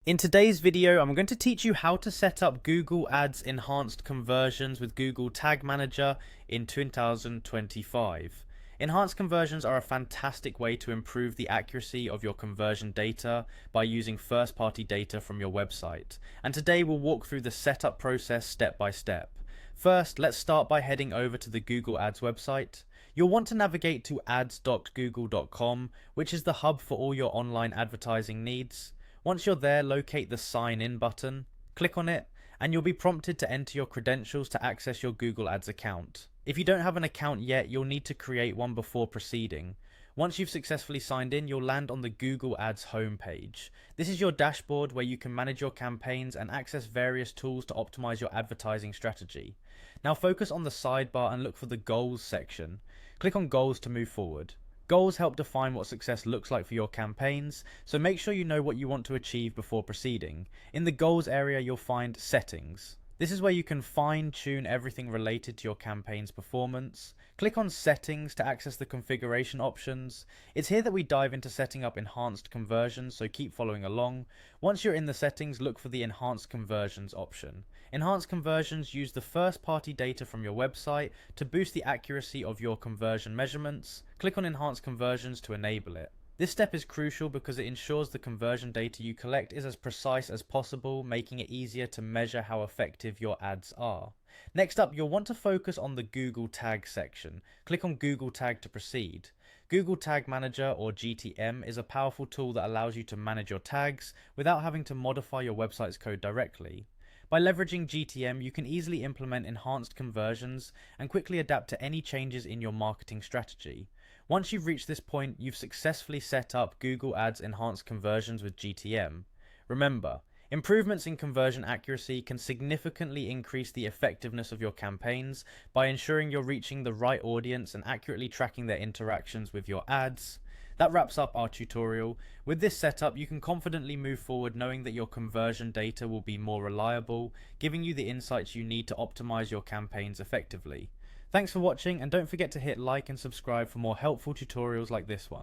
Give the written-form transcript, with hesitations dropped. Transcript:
In today's video, I'm going to teach you how to set up Google Ads enhanced conversions with Google Tag Manager in 2025. Enhanced conversions are a fantastic way to improve the accuracy of your conversion data by using first-party data from your website. And today we'll walk through the setup process step by step. First, let's start by heading over to the Google Ads website. You'll want to navigate to ads.google.com, which is the hub for all your online advertising needs. Once you're there, locate the Sign In button, click on it, and you'll be prompted to enter your credentials to access your Google Ads account. If you don't have an account yet, you'll need to create one before proceeding. Once you've successfully signed in, you'll land on the Google Ads homepage. This is your dashboard where you can manage your campaigns and access various tools to optimize your advertising strategy. Now focus on the sidebar and look for the Goals section. Click on Goals to move forward. Goals help define what success looks like for your campaigns, so make sure you know what you want to achieve before proceeding. In the Goals area, you'll find Settings. This is where you can fine-tune everything related to your campaign's performance. Click on Settings to access the configuration options. It's here that we dive into setting up enhanced conversions, so keep following along. Once you're in the settings, look for the Enhanced Conversions option. Enhanced conversions use the first-party data from your website to boost the accuracy of your conversion measurements. Click on Enhanced Conversions to enable it. This step is crucial because it ensures the conversion data you collect is as precise as possible, making it easier to measure how effective your ads are. Next up, you'll want to focus on the Google Tag section. Click on Google Tag to proceed. Google Tag Manager, or GTM, is a powerful tool that allows you to manage your tags without having to modify your website's code directly. By leveraging GTM, you can easily implement enhanced conversions and quickly adapt to any changes in your marketing strategy. Once you've reached this point, you've successfully set up Google Ads enhanced conversions with GTM. Remember, improvements in conversion accuracy can significantly increase the effectiveness of your campaigns by ensuring you're reaching the right audience and accurately tracking their interactions with your ads. That wraps up our tutorial. With this setup, you can confidently move forward knowing that your conversion data will be more reliable, giving you the insights you need to optimize your campaigns effectively. Thanks for watching, and don't forget to hit like and subscribe for more helpful tutorials like this one.